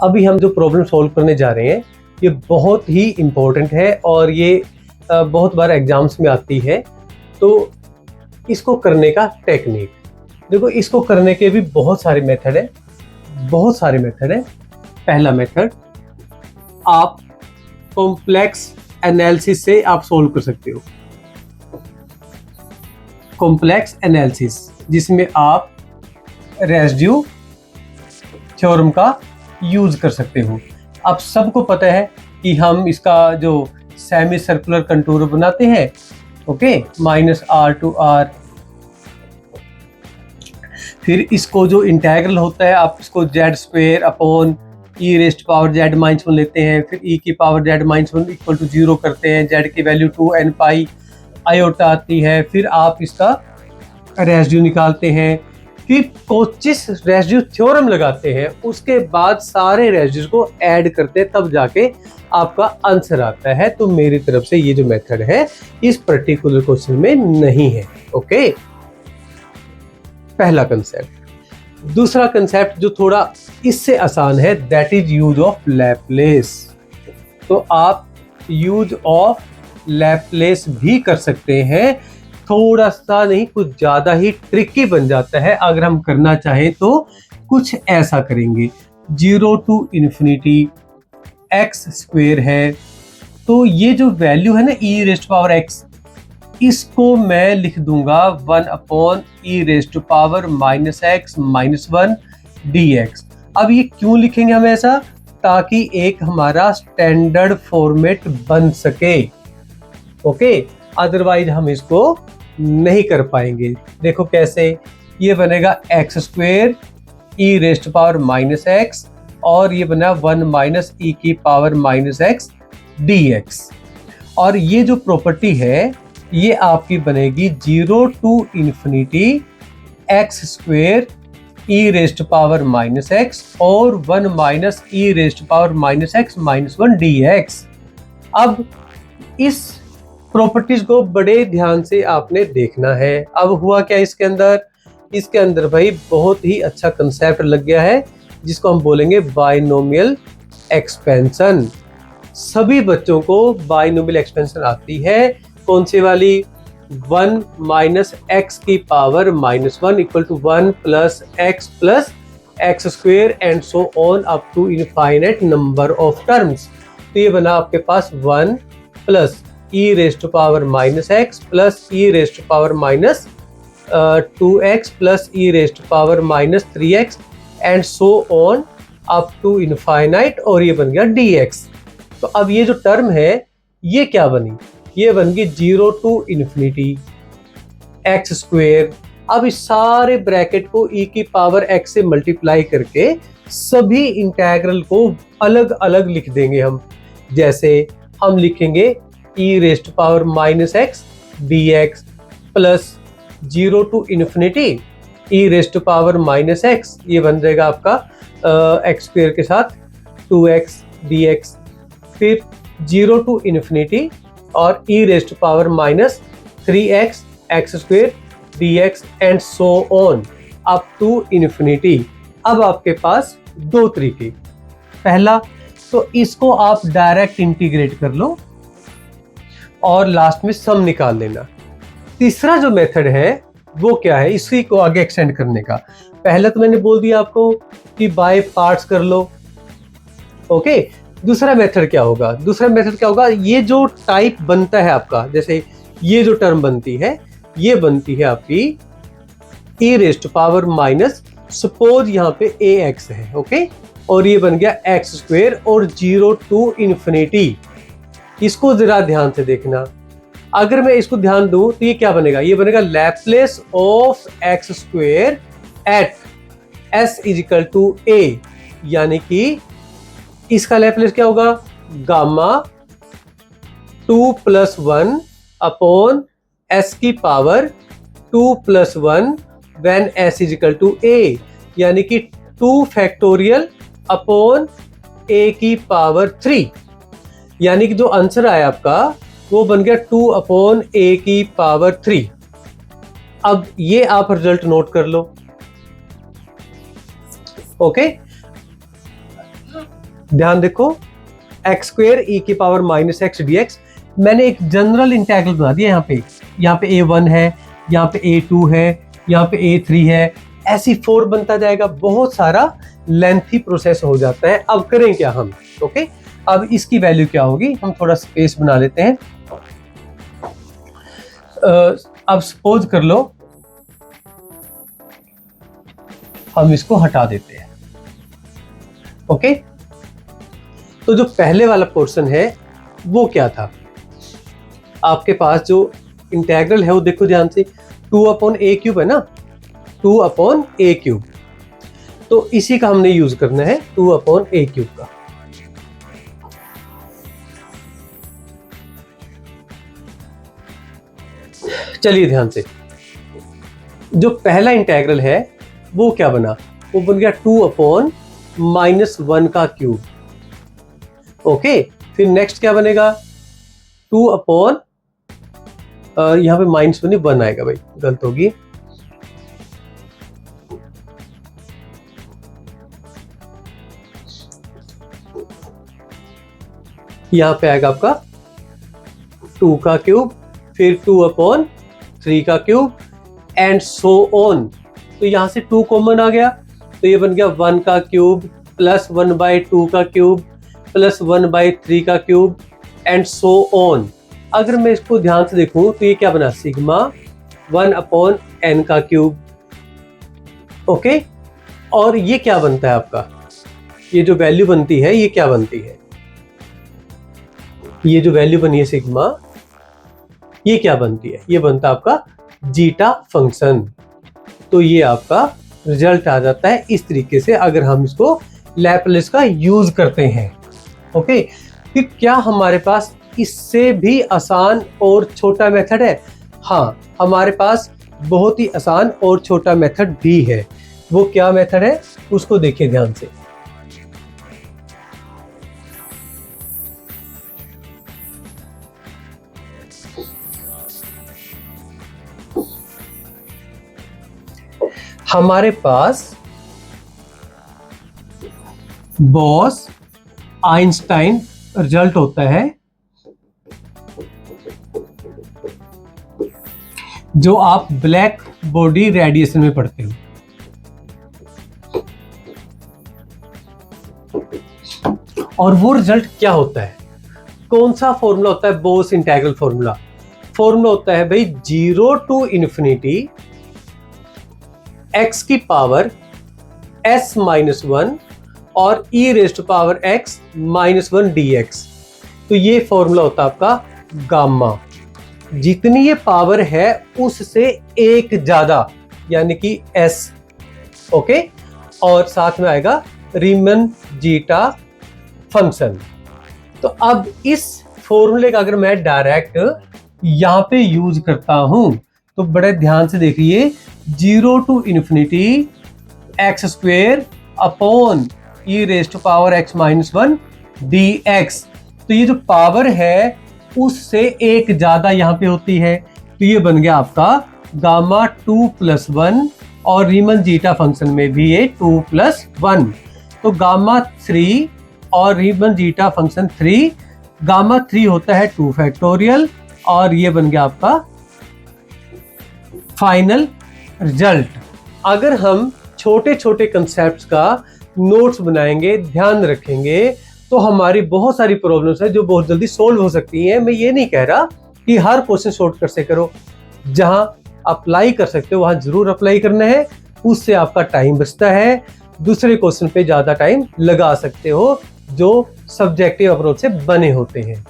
अभी हम जो प्रॉब्लम सॉल्व करने जा रहे हैं ये बहुत ही इम्पोर्टेंट है और ये बहुत बार एग्जाम्स में आती है। तो इसको करने का टेक्निक देखो, इसको करने के भी बहुत सारे मेथड है, बहुत सारे मेथड है। पहला मेथड, आप कॉम्प्लेक्स एनालिसिस से आप सोल्व कर सकते हो। कॉम्प्लेक्स एनालिसिस जिसमें आप रेसिड्यू थ्योरम का यूज कर सकते हो। अब सबको पता है कि हम इसका जो सेमी सर्कुलर कंटूर बनाते हैं, ओके, -r to r। फिर इसको जो इंटेग्रल होता है आप इसको z² अपॉन e⁻z-1 लेते हैं, फिर e⁻z-1 इक्वल टू 0 करते हैं, z की वैल्यू 2n पाई आयोटा आती है। फिर आप इसका रेसिड्यू निकालते हैं, फिर कोचिस रेसिड्यू थ्योरम लगाते हैं, उसके बाद सारे रेसिड्यूज को ऐड करते हैं, तब जाके आपका आंसर आता है। तो मेरी तरफ से ये जो मेथड है इस पर्टिकुलर क्वेश्चन में नहीं है, ओके। पहला कंसेप्ट। दूसरा कंसेप्ट जो थोड़ा इससे आसान है, that is use of Laplace. तो आप यूज ऑफ लैप्लेस भी कर सकते हैं, थोड़ा सा नहीं कुछ ज्यादा ही ट्रिकी बन जाता है। अगर हम करना चाहें तो कुछ ऐसा करेंगे, 0 to ∞ x² है, तो ये जो वैल्यू है ना e⁻x, इसको मैं लिख दूंगा 1/e⁻⁻x-1 dx। अब ये क्यों लिखेंगे हम ऐसा? ताकि एक हमारा स्टैंडर्ड फॉर्मेट बन सके, ओके। अदरवाइज हम इसको नहीं कर पाएंगे। देखो कैसे, ये बनेगा x² e⁻⁻x और ये बना 1 - e⁻⁻x dx। और ये जो प्रॉपर्टी है ये आपकी बनेगी 0 to ∞ x² e⁻⁻x और 1 - e⁻⁻x-1 dx। अब इस प्रॉपर्टीज को बड़े ध्यान से आपने देखना है। अब हुआ क्या इसके अंदर? इसके अंदर भाई बहुत ही अच्छा कंसेप्ट लग गया है जिसको हम बोलेंगे बाइनोमियल एक्सपेंशन। सभी बच्चों को बाइनोमियल एक्सपेंशन आती है। कौन सी वाली? 1 - x⁻⁻1 equal to 1 + x + x² and so on up to infinite number of terms. तो ये बना आपके पास 1 + e⁻⁻x + e⁻⁻2x + e⁻⁻3x and so on up to infinite, और ये बन गया dx। तो अब ये जो टर्म है ये क्या बनी? ये बन गई 0 to ∞ x²। अब इस सारे ब्रैकेट को e⁻x से मल्टीप्लाई करके सभी इंटेग्रल को अलग अलग लिख देंगे हम। जैसे हम लिखेंगे e⁻⁻x dx plus 0 to ∞ e⁻⁻x, ये बन जाएगा आपका x² के साथ 2x dx। फिर 0 to ∞ और e⁻⁻3x x² dx and so on up to ∞। अब आपके पास दो तरीके। पहला तो इसको आप डायरेक्ट इंटीग्रेट कर लो और लास्ट में सम निकाल लेना। तीसरा जो मेथड है वो क्या है, इसी को आगे एक्सटेंड करने का। पहला तो मैंने बोल दिया आपको कि बाय पार्ट्स कर लो, ओके। दूसरा मेथड क्या होगा? दूसरा मेथड क्या होगा, ये जो टाइप बनता है आपका, जैसे ये जो टर्म बनती है ये बनती है आपकी e⁻⁻, सपोज यहाँ पे ax है, ओके, और ये बन गया x² और 0 to ∞। इसको जरा ध्यान से देखना। अगर मैं इसको ध्यान दूं तो ये क्या बनेगा? ये बनेगा Laplace of x² at s = a, यानी कि इसका लैप्लेस क्या होगा? Gamma 2 + 1 upon s⁻² 2 + 1 when s = a, यानी कि 2 फैक्टोरियल अपॉन a⁻3, यानी कि जो आंसर आया आपका वो बन गया 2/a⁻3। अब ये आप रिजल्ट नोट कर लो, ओके। ध्यान देखो, एक्स स्क्वेयर ई की power minus x D x, मैंने एक जनरल इंटीग्रल बना दिया। यहाँ पे A1 है, यहाँ पे A2 है, यहाँ पे A3 है, ऐसी 4 बनता जाएगा। बहुत सारा लेंथी प्रोसेस हो जाता है। अब करें क्या हम? ओके, अब इसकी वैल्यू क्या होगी, हम थोड़ा स्पेस बना लेते हैं। अब सपोज कर लो हम इसको हटा देते हैं। ओके, तो जो पहले वाला पोर्शन है वो क्या था, आपके पास जो इंटीग्रल है वो देखो ध्यान से, 2/a³ है ना, 2/a³। तो इसी का हमने यूज करना है, 2/a³ का। चलिए ध्यान से, जो पहला इंटीग्रल है वो क्या बना, वो बन गया 2/-1 का क्यूब। ओके, फिर नेक्स्ट क्या बनेगा, 2/ यहाँ पे माइनस बनी 1 आएगा, भाई गलत होगी। यहाँ पे आएगा आपका 2 का क्यूब, फिर 2/3 का क्यूब एंड सो ऑन। तो यहाँ से 2 कॉमन आ गया, तो ये बन गया 1 का क्यूब प्लस 1/2 का क्यूब प्लस 1/3 का क्यूब एंड सो ऑन। अगर मैं इसको ध्यान से देखूं तो ये क्या बना, सिग्मा 1/n का क्यूब। ओके, और ये क्या बनता है आपका, ये जो वैल्यू बनती है ये क्या बनती है, ये जो वैल्यू बनी है सिग्मा, ये क्या बनती है, ये बनता है आपका जीटा फंक्शन। तो ये आपका रिजल्ट आ जाता है इस तरीके से, अगर हम इसको लैपलेस का यूज करते हैं। ओके, कि क्या हमारे पास इससे भी आसान और छोटा मेथड है? हाँ, हमारे पास बहुत ही आसान और छोटा मेथड भी है। वो क्या मेथड है उसको देखिए ध्यान से। हमारे पास बॉस आइंस्टाइन रिजल्ट होता है जो आप ब्लैक बॉडी रेडिएशन में पढ़ते हो। और वो रिजल्ट क्या होता है, कौन सा फॉर्मूला होता है, बॉस इंटीग्रल फॉर्मूला। फॉर्मूला होता है भाई 0 to ∞ x की पावर s-1 और e⁻x-1 dx। तो ये फॉर्मूला होता है आपका गामा। जितनी ये पावर है उससे एक ज्यादा, यानी कि s। ओके, और साथ में आएगा रीमन जीटा फंक्शन। तो अब इस फॉर्मूले का अगर मैं डायरेक्ट यहां पे यूज करता हूं तो बड़े ध्यान से देखिए, 0 to ∞ x² upon e⁻x-1 dx। तो ये जो पावर है उससे एक ज्यादा यहाँ पे होती है, तो ये बन गया आपका गामा 2+1, और रीमन जीटा फंक्शन में भी ये 2+1। तो गामा 3 और रीमन जीटा फंक्शन 3, गामा 3 होता है 2 फैक्टोरियल, और ये बन गया आपका फाइनल रिजल्ट। अगर हम छोटे छोटे कंसेप्ट्स का नोट्स बनाएंगे, ध्यान रखेंगे, तो हमारी बहुत सारी प्रॉब्लम्स है जो बहुत जल्दी सोल्व हो सकती हैं। मैं ये नहीं कह रहा कि हर क्वेश्चन शॉर्टकट से करो, जहां अप्लाई कर सकते हो वहां जरूर अप्लाई करना है, उससे आपका टाइम बचता है। दूसरे क्वेश्चन पे ज्यादा टाइम लगा सकते हो जो सब्जेक्टिव अप्रोच से बने होते हैं।